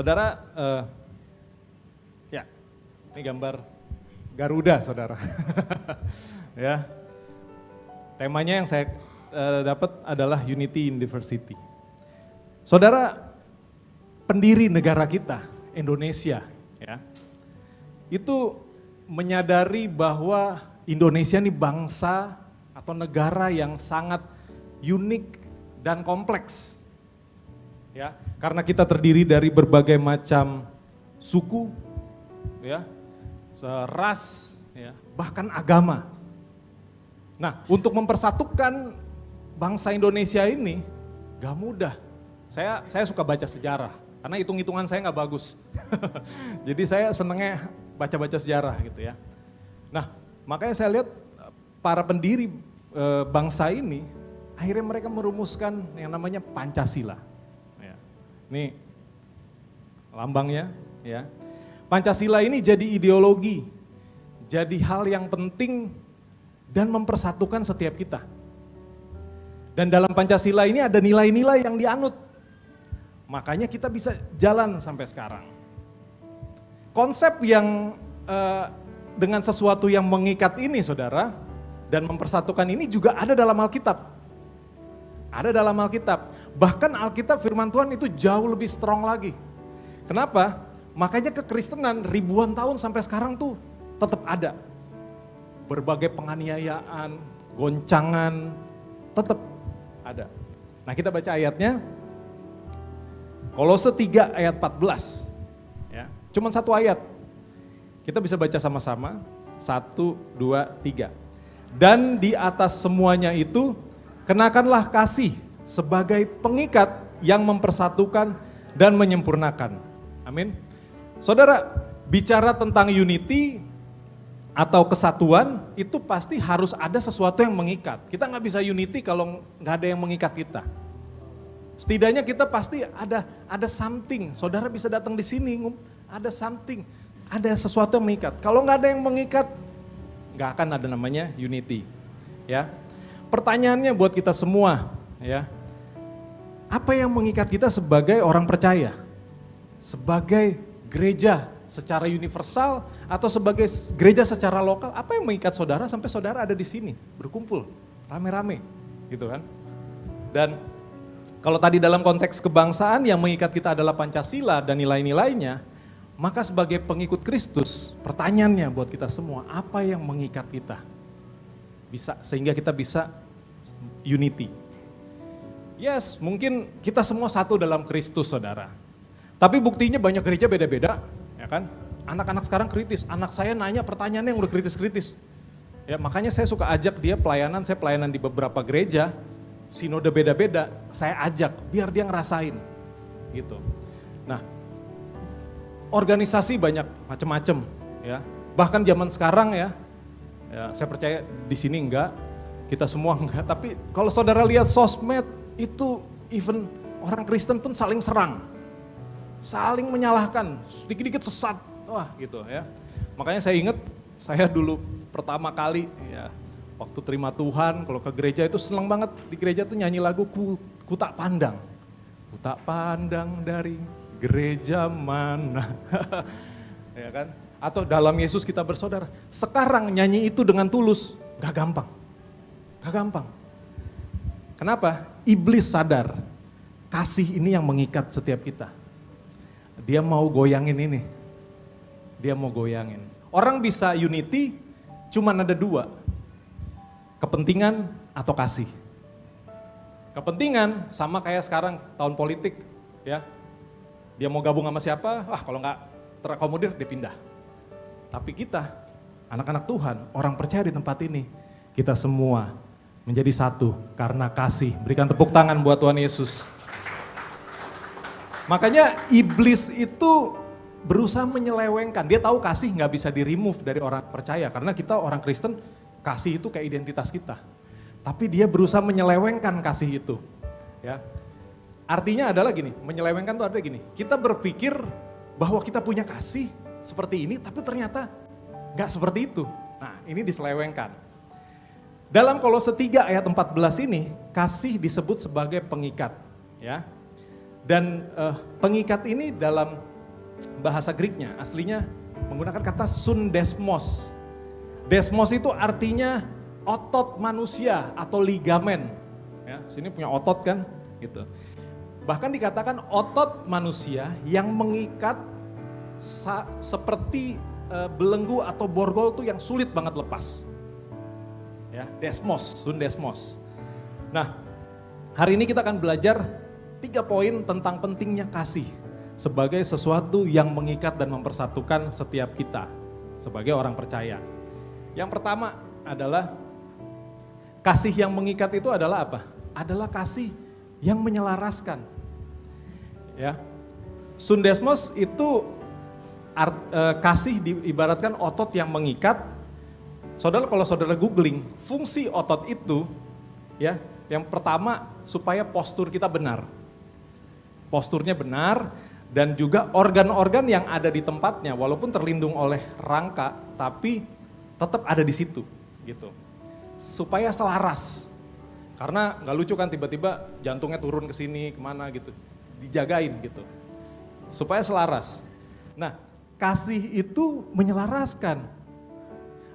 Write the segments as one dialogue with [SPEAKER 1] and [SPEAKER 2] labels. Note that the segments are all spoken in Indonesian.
[SPEAKER 1] Saudara, ya, ini gambar Garuda, saudara. Ya, temanya yang saya dapat adalah Unity in Diversity. Saudara, pendiri negara kita, Indonesia, ya, itu menyadari bahwa Indonesia ini bangsa atau negara yang sangat unik dan kompleks. Ya, karena kita terdiri dari berbagai macam suku, ya, ras, ya, bahkan agama. Nah, untuk mempersatukan bangsa Indonesia ini gak mudah. Saya suka baca sejarah, karena hitung-hitungan saya gak bagus. Jadi saya senangnya baca-baca sejarah gitu ya. Nah, makanya saya lihat para pendiri bangsa ini, akhirnya mereka merumuskan yang namanya Pancasila. Ini lambangnya, ya. Pancasila ini jadi ideologi, jadi hal yang penting dan mempersatukan setiap kita. Dan dalam Pancasila ini ada nilai-nilai yang dianut, makanya kita bisa jalan sampai sekarang. Konsep yang dengan sesuatu yang mengikat ini, saudara, dan mempersatukan ini juga ada dalam Alkitab. Ada dalam Alkitab, bahkan Alkitab firman Tuhan itu jauh lebih strong lagi. Kenapa? Makanya kekristenan ribuan tahun sampai sekarang tuh tetap ada. Berbagai penganiayaan, goncangan, tetap ada. Nah, kita baca ayatnya, Kolose 3 ayat 14. Ya, cuman satu ayat. Kita bisa baca sama-sama, 1, 2, 3. Dan di atas semuanya itu, kenakanlah kasih sebagai pengikat yang mempersatukan dan menyempurnakan. Amin. Saudara, bicara tentang unity atau kesatuan, itu pasti harus ada sesuatu yang mengikat. Kita nggak bisa unity kalau nggak ada yang mengikat kita. Setidaknya kita pasti ada something. Saudara bisa datang di sini, ada something, ada sesuatu yang mengikat. Kalau nggak ada yang mengikat, nggak akan ada namanya unity. Ya. Pertanyaannya buat kita semua, ya, apa yang mengikat kita sebagai orang percaya? Sebagai gereja secara universal atau sebagai gereja secara lokal, apa yang mengikat saudara sampai saudara ada di sini, berkumpul, rame-rame, gitu kan. Dan kalau tadi dalam konteks kebangsaan yang mengikat kita adalah Pancasila dan nilai-nilainya, maka sebagai pengikut Kristus, pertanyaannya buat kita semua, apa yang mengikat kita? Sehingga kita bisa unity. Yes, mungkin kita semua satu dalam Kristus, saudara. Tapi buktinya banyak gereja beda-beda, ya kan? Anak-anak sekarang kritis, anak saya nanya pertanyaannya yang udah kritis-kritis. Ya, makanya saya suka ajak dia pelayanan, saya pelayanan di beberapa gereja, sinode beda-beda, saya ajak biar dia ngerasain, gitu. Nah, organisasi banyak macam-macam, ya. Bahkan zaman sekarang ya, saya percaya di sini enggak, kita semua enggak, tapi kalau saudara lihat sosmed itu even orang Kristen pun saling serang, saling menyalahkan, sedikit-sedikit sesat, wah gitu ya. Makanya saya ingat saya dulu pertama kali ya waktu terima Tuhan, kalau ke gereja itu senang banget di gereja tuh nyanyi lagu ku tak pandang dari gereja mana, ya kan? Atau dalam Yesus kita bersaudara. Sekarang nyanyi itu dengan tulus, gak gampang. Gak gampang. Kenapa? Iblis sadar, kasih ini yang mengikat setiap kita. Dia mau goyangin ini. Dia mau goyangin. Orang bisa unity, cuman ada dua. Kepentingan atau kasih. Kepentingan sama kayak sekarang tahun politik. Ya. Dia mau gabung sama siapa, kalau gak terakomodir dia pindah. Tapi kita, anak-anak Tuhan, orang percaya di tempat ini, kita semua menjadi satu karena kasih. Berikan tepuk tangan buat Tuhan Yesus. Makanya iblis itu berusaha menyelewengkan. Dia tahu kasih nggak bisa di-remove dari orang percaya. Karena kita orang Kristen, kasih itu kayak identitas kita. Tapi dia berusaha menyelewengkan kasih itu. Ya. Artinya adalah gini, menyelewengkan itu artinya gini. Kita berpikir bahwa kita punya kasih seperti ini, tapi ternyata nggak seperti itu. Nah, ini diselewengkan. Dalam Kolose 3 ayat 14 ini, kasih disebut sebagai pengikat. Ya. Dan pengikat ini dalam bahasa Greeknya aslinya menggunakan kata sundesmos. Desmos itu artinya otot manusia atau ligamen. Ya, sini punya otot kan, gitu. Bahkan dikatakan otot manusia yang mengikat seperti belenggu atau borgol tuh yang sulit banget lepas. Ya, desmos, sundesmos. Nah, hari ini kita akan belajar 3 poin tentang pentingnya kasih sebagai sesuatu yang mengikat dan mempersatukan setiap kita sebagai orang percaya. Yang pertama adalah kasih yang mengikat itu adalah apa? Adalah kasih yang menyelaraskan. Ya. Sundesmos itu kasih diibaratkan otot yang mengikat. Saudara, kalau saudara googling fungsi otot itu, ya, yang pertama supaya postur kita benar. Posturnya benar. Dan juga organ-organ yang ada di tempatnya, walaupun terlindung oleh rangka, tapi tetap ada di situ, gitu. Supaya selaras, karena nggak lucu kan tiba-tiba jantungnya turun ke sini, kemana gitu, dijagain gitu, supaya selaras. Nah, kasih itu menyelaraskan.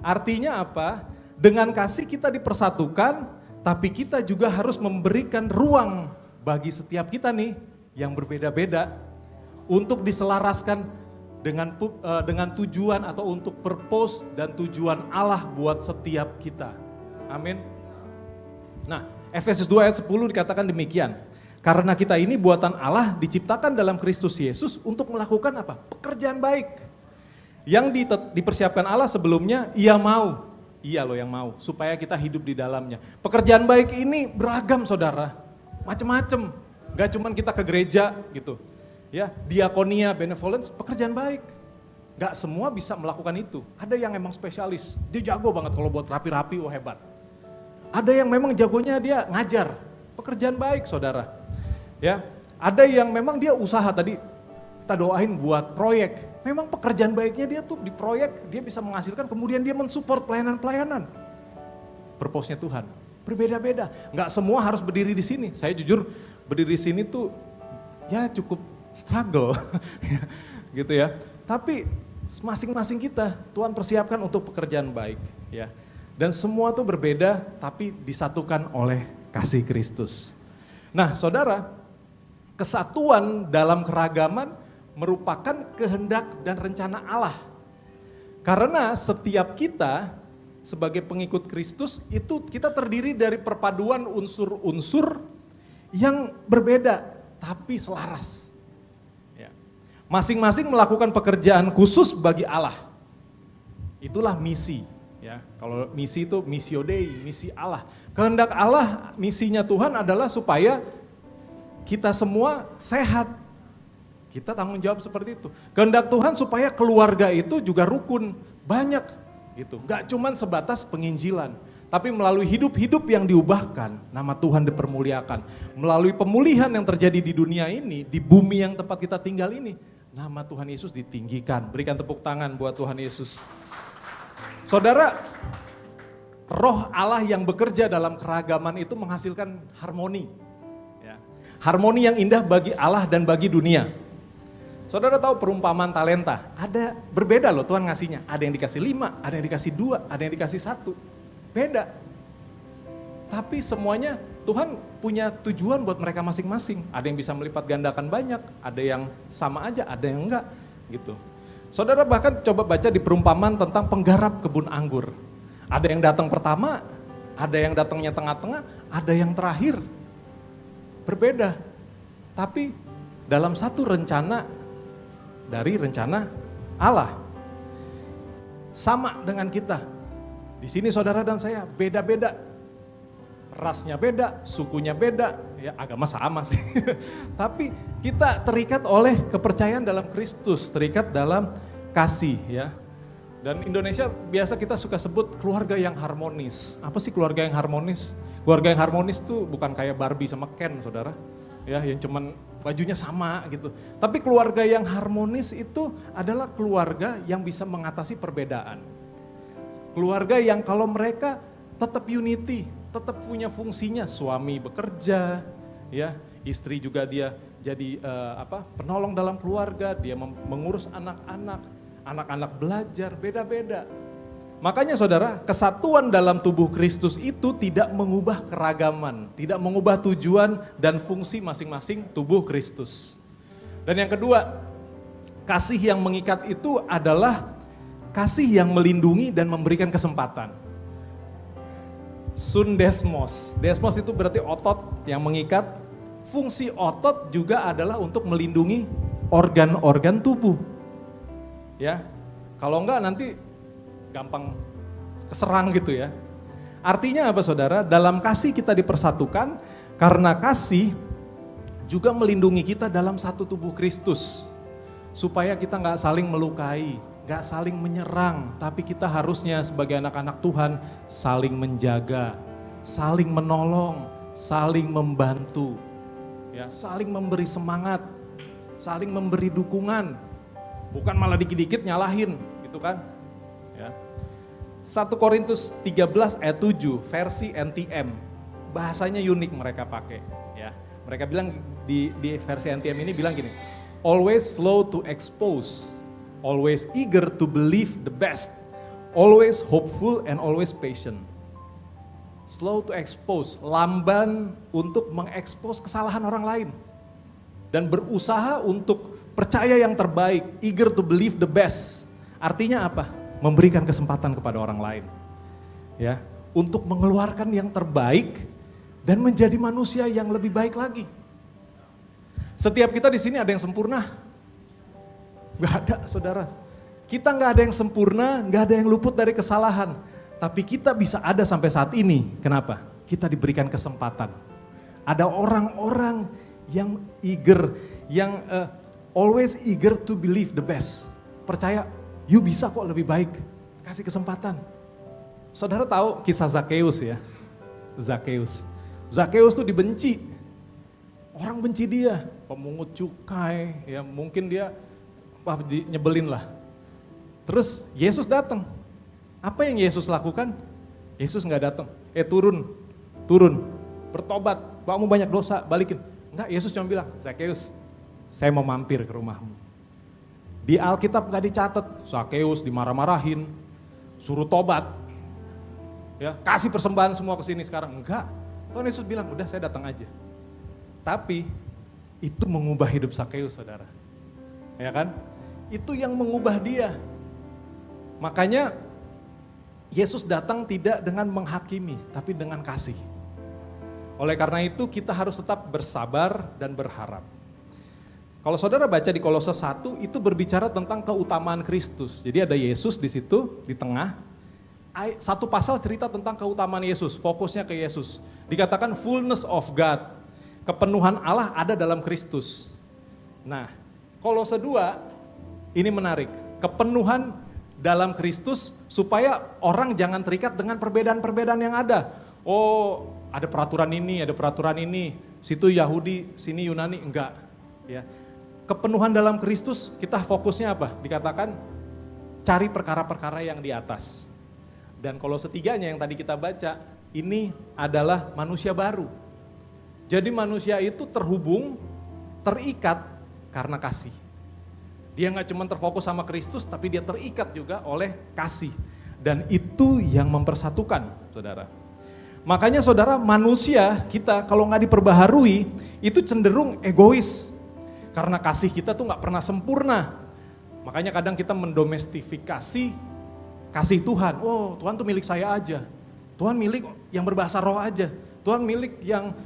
[SPEAKER 1] Artinya apa? Dengan kasih kita dipersatukan, tapi kita juga harus memberikan ruang bagi setiap kita nih yang berbeda-beda, untuk diselaraskan dengan tujuan atau untuk purpose dan tujuan Allah buat setiap kita. Amin. Nah, Efesus 2 ayat 10 dikatakan demikian. Karena kita ini buatan Allah diciptakan dalam Kristus Yesus untuk melakukan apa? Pekerjaan baik. Yang dipersiapkan Allah sebelumnya, Ia mau. Ia loh yang mau, supaya kita hidup di dalamnya. Pekerjaan baik ini beragam saudara, macam-macam. Gak cuman kita ke gereja gitu. Ya, diakonia, benevolence, pekerjaan baik. Gak semua bisa melakukan itu. Ada yang emang spesialis, dia jago banget kalau buat rapi-rapi, wah hebat. Ada yang memang jagonya dia ngajar, pekerjaan baik saudara. Ya, ada yang memang dia usaha tadi, kita doain buat proyek. Memang pekerjaan baiknya dia tuh di proyek, dia bisa menghasilkan, kemudian dia mensupport pelayanan-pelayanan. Purpose-nya Tuhan, berbeda-beda. Gak semua harus berdiri di sini. Saya jujur berdiri di sini tuh ya cukup struggle gitu ya. Tapi masing-masing kita Tuhan persiapkan untuk pekerjaan baik ya. Dan semua tuh berbeda tapi disatukan oleh kasih Kristus. Nah, saudara, kesatuan dalam keragaman merupakan kehendak dan rencana Allah. Karena setiap kita sebagai pengikut Kristus itu kita terdiri dari perpaduan unsur-unsur yang berbeda tapi selaras. Masing-masing melakukan pekerjaan khusus bagi Allah. Itulah misi. Ya, kalau misi itu missio Dei, misi Allah. Kehendak Allah, misinya Tuhan adalah supaya kita semua sehat. Kita tanggung jawab seperti itu. Kehendak Tuhan supaya keluarga itu juga rukun, banyak gitu. Gak cuman sebatas penginjilan, tapi melalui hidup-hidup yang diubahkan, nama Tuhan dipermuliakan. Melalui pemulihan yang terjadi di dunia ini, di bumi yang tempat kita tinggal ini, nama Tuhan Yesus ditinggikan. Berikan tepuk tangan buat Tuhan Yesus. Saudara, roh Allah yang bekerja dalam keragaman itu menghasilkan harmoni. Ya. Harmoni yang indah bagi Allah dan bagi dunia. Saudara tahu perumpamaan talenta, ada berbeda loh Tuhan ngasihnya. Ada yang dikasih 5, ada yang dikasih 2, ada yang dikasih 1. Beda. Tapi semuanya Tuhan punya tujuan buat mereka masing-masing. Ada yang bisa melipat gandakan banyak, ada yang sama aja, ada yang enggak gitu. Saudara bahkan coba baca di perumpamaan tentang penggarap kebun anggur. Ada yang datang pertama, ada yang datangnya tengah-tengah, ada yang terakhir. Berbeda. Tapi dalam satu rencana dari rencana Allah. Sama dengan kita. Di sini saudara dan saya beda-beda. Rasnya beda, sukunya beda, ya agama sama sih. Tapi kita terikat oleh kepercayaan dalam Kristus, terikat dalam kasih ya. Dan Indonesia biasa kita suka sebut keluarga yang harmonis. Apa sih keluarga yang harmonis? Keluarga yang harmonis tuh bukan kayak Barbie sama Ken saudara. Ya yang cuman bajunya sama gitu. Tapi keluarga yang harmonis itu adalah keluarga yang bisa mengatasi perbedaan. Keluarga yang kalau mereka tetap unity, tetap punya fungsinya, suami bekerja, ya, istri juga dia jadi penolong dalam keluarga, dia mengurus anak-anak, anak-anak belajar, beda-beda. Makanya saudara, kesatuan dalam tubuh Kristus itu tidak mengubah keragaman, tidak mengubah tujuan dan fungsi masing-masing tubuh Kristus. Dan yang kedua, kasih yang mengikat itu adalah kasih yang melindungi dan memberikan kesempatan. Sundesmos, desmos itu berarti otot yang mengikat. Fungsi otot juga adalah untuk melindungi organ-organ tubuh. Ya, kalau enggak nanti gampang keserang gitu ya. Artinya apa saudara? Dalam kasih kita dipersatukan, karena kasih juga melindungi kita dalam satu tubuh Kristus. Supaya kita nggak saling melukai, nggak saling menyerang, tapi kita harusnya sebagai anak-anak Tuhan saling menjaga, saling menolong, saling membantu, ya, saling memberi semangat, saling memberi dukungan, bukan malah dikit-dikit nyalahin, gitu kan? Ya. 1 Korintus 13 ayat 7 versi NTM, bahasanya unik mereka pakai. Ya. Mereka bilang di versi NTM ini bilang gini, always slow to expose, always eager to believe the best, always hopeful and always patient. Slow to expose, lamban untuk mengekspos kesalahan orang lain. Dan berusaha untuk percaya yang terbaik, eager to believe the best. Artinya apa? Memberikan kesempatan kepada orang lain. Ya, untuk mengeluarkan yang terbaik dan menjadi manusia yang lebih baik lagi. Setiap kita di sini ada yang sempurna? Gak ada saudara. Kita gak ada yang sempurna, gak ada yang luput dari kesalahan. Tapi kita bisa ada sampai saat ini. Kenapa? Kita diberikan kesempatan. Ada orang-orang yang eager, yang always eager to believe the best. Percaya, you bisa kok lebih baik. Kasih kesempatan. Saudara tahu kisah Zakheus ya? Zakheus tuh dibenci. Orang benci dia, pemungut cukai, ya mungkin dia nyebelin lah. Terus Yesus datang. Apa yang Yesus lakukan? Yesus nggak datang. Turun, bertobat. Kamu banyak dosa, balikin. Enggak, Yesus cuma bilang, Zakheus, saya mau mampir ke rumahmu. Di Alkitab nggak dicatat, Zakheus dimarah-marahin, suruh tobat. Ya, kasih persembahan semua ke sini sekarang. Enggak. Tuhan Yesus bilang, udah saya datang aja. Tapi itu mengubah hidup Zakheus, saudara. Ya kan? Itu yang mengubah dia. Makanya Yesus datang tidak dengan menghakimi, tapi dengan kasih. Oleh karena itu kita harus tetap bersabar dan berharap. Kalau saudara baca di Kolose 1, itu berbicara tentang keutamaan Kristus. Jadi ada Yesus di situ, di tengah. Satu pasal cerita tentang keutamaan Yesus, fokusnya ke Yesus. Dikatakan fullness of God, kepenuhan Allah ada dalam Kristus. Nah, Kolose 2, ini menarik, kepenuhan dalam Kristus supaya orang jangan terikat dengan perbedaan-perbedaan yang ada. Oh, ada peraturan ini, situ Yahudi, sini Yunani, enggak. Ya. Kepenuhan dalam Kristus, kita fokusnya apa? Dikatakan cari perkara-perkara yang di atas. Dan kalau setiganya yang tadi kita baca, ini adalah manusia baru. Jadi manusia itu terhubung, terikat karena kasih. Dia nggak cuma terfokus sama Kristus, tapi dia terikat juga oleh kasih. Dan itu yang mempersatukan, saudara. Makanya saudara, manusia kita kalau nggak diperbaharui, itu cenderung egois. Karena kasih kita tuh nggak pernah sempurna. Makanya kadang kita mendomestifikasi kasih Tuhan. Oh, Tuhan tuh milik saya aja. Tuhan milik yang berbahasa roh aja. Tuhan milik yang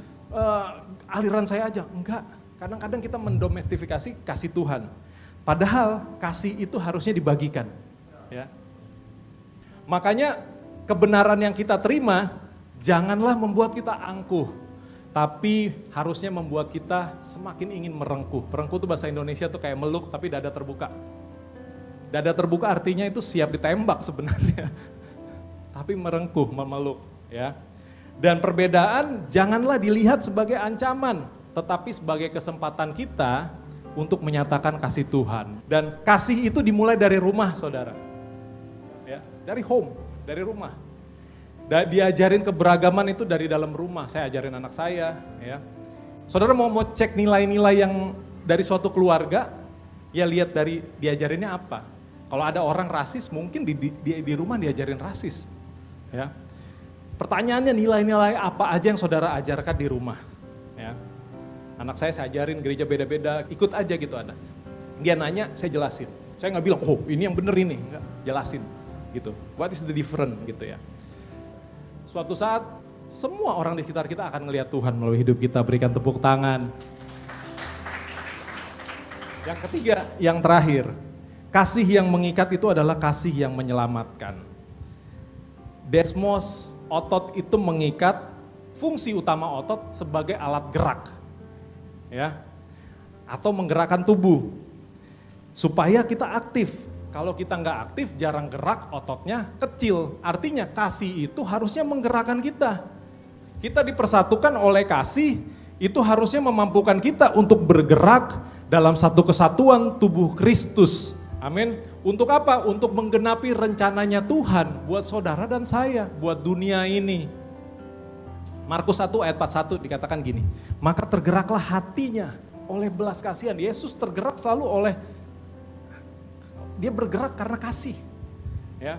[SPEAKER 1] aliran saya aja. Enggak, kadang-kadang kita mendomestifikasi kasih Tuhan. Padahal kasih itu harusnya dibagikan. Ya. Makanya kebenaran yang kita terima janganlah membuat kita angkuh, tapi harusnya membuat kita semakin ingin merengkuh. Merengkuh itu bahasa Indonesia tuh kayak meluk tapi dada terbuka. Dada terbuka artinya itu siap ditembak sebenarnya. Tapi merengkuh, memeluk, ya. Dan perbedaan janganlah dilihat sebagai ancaman, tetapi sebagai kesempatan kita untuk menyatakan kasih Tuhan. Dan kasih itu dimulai dari rumah, saudara. Ya, dari home, dari rumah. Diajarin keberagaman itu dari dalam rumah. Saya ajarin anak saya, ya. Saudara mau cek nilai-nilai yang dari suatu keluarga, ya lihat dari diajarinnya apa. Kalau ada orang rasis, mungkin di rumah diajarin rasis. Ya. Pertanyaannya nilai-nilai apa aja yang saudara ajarkan di rumah. Ya. Anak saya ajarin gereja beda-beda, ikut aja gitu ada. Dia nanya, saya jelasin. Saya nggak bilang, oh ini yang bener ini, enggak, jelasin gitu. What is the different gitu ya. Suatu saat semua orang di sekitar kita akan melihat Tuhan melalui hidup kita, berikan tepuk tangan. Yang ketiga, yang terakhir, kasih yang mengikat itu adalah kasih yang menyelamatkan. Desmos, otot itu mengikat, fungsi utama otot sebagai alat gerak. Ya, atau menggerakkan tubuh. Supaya kita aktif. Kalau kita nggak aktif, jarang gerak, ototnya kecil. Artinya kasih itu harusnya menggerakkan kita. Kita dipersatukan oleh kasih, itu harusnya memampukan kita untuk bergerak dalam satu kesatuan tubuh Kristus. Amin. Untuk apa? Untuk menggenapi rencananya Tuhan buat saudara dan saya, buat dunia ini. Markus 1 ayat 41 dikatakan gini, maka tergeraklah hatinya oleh belas kasihan. Yesus tergerak selalu oleh, dia bergerak karena kasih. Ya.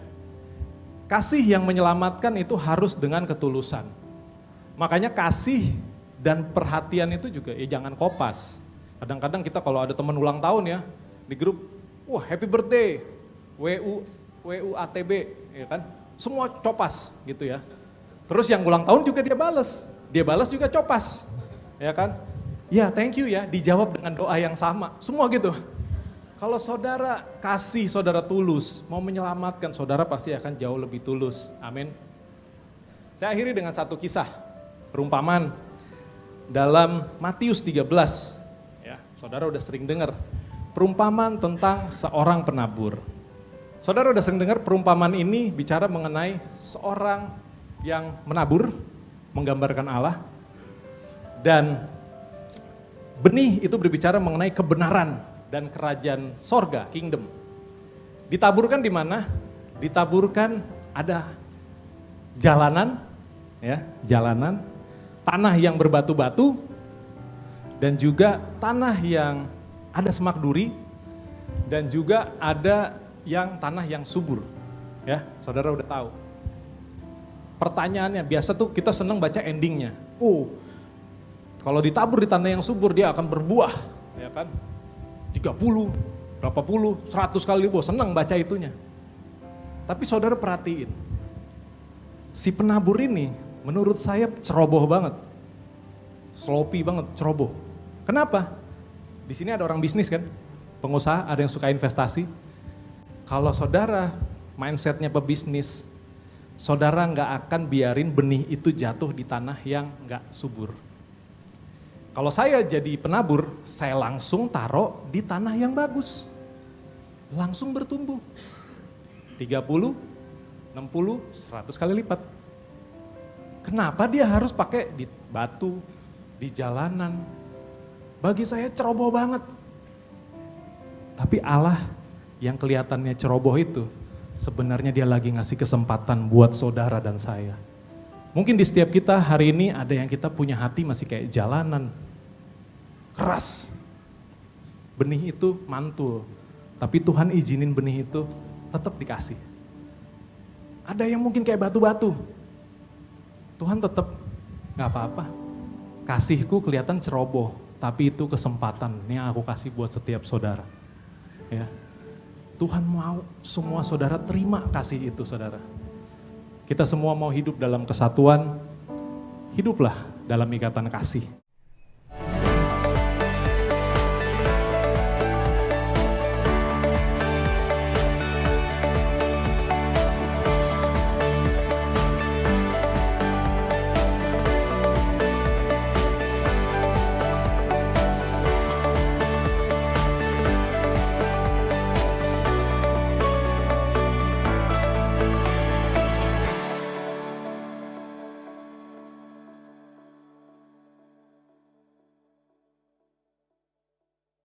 [SPEAKER 1] Kasih yang menyelamatkan itu harus dengan ketulusan. Makanya kasih dan perhatian itu juga ya jangan kopas. Kadang-kadang kita kalau ada teman ulang tahun ya di grup, wah happy birthday, WUATB, ya kan? Semua copas gitu ya. Terus yang ulang tahun juga dia balas juga copas, ya kan? Ya thank you ya, dijawab dengan doa yang sama, semua gitu. Kalau saudara kasih, saudara tulus, mau menyelamatkan, saudara pasti akan jauh lebih tulus. Amin. Saya akhiri dengan satu kisah, perumpamaan dalam Matius 13. Ya, saudara udah sering dengar perumpamaan tentang seorang penabur. Saudara udah sering dengar perumpamaan ini bicara mengenai seorang yang menabur, menggambarkan Allah. Dan benih itu berbicara mengenai kebenaran dan kerajaan sorga, kingdom. Ditaburkan di mana? Ditaburkan ada jalanan, ya, jalanan, tanah yang berbatu-batu, dan juga tanah yang ada semak duri, dan juga ada yang tanah yang subur. Ya, saudara udah tahu. Pertanyaannya, biasa tuh kita senang baca endingnya. Oh, kalau ditabur di tanah yang subur dia akan berbuah, ya kan? 30, berapa puluh, 100 kali lebih, senang baca itunya. Tapi saudara perhatiin, si penabur ini menurut saya ceroboh banget. Sloppy banget, ceroboh. Kenapa? Di sini ada orang bisnis kan, pengusaha, ada yang suka investasi. Kalau saudara mindsetnya pebisnis, saudara nggak akan biarin benih itu jatuh di tanah yang nggak subur. Kalau saya jadi penabur, saya langsung taruh di tanah yang bagus. Langsung bertumbuh. 30, 60, 100 kali lipat. Kenapa dia harus pakai di batu, di jalanan? Bagi saya ceroboh banget. Tapi Allah yang kelihatannya ceroboh itu, sebenarnya dia lagi ngasih kesempatan buat saudara dan saya. Mungkin di setiap kita hari ini ada yang kita punya hati masih kayak jalanan, keras. Benih itu mantul, tapi Tuhan izinin benih itu tetap dikasih. Ada yang mungkin kayak batu-batu, Tuhan tetap gak apa-apa. Kasihku kelihatan ceroboh, tapi itu kesempatan yang aku kasih buat setiap saudara. Ya. Tuhan mau semua saudara terima kasih itu saudara. Kita semua mau hidup dalam kesatuan, hiduplah dalam ikatan kasih.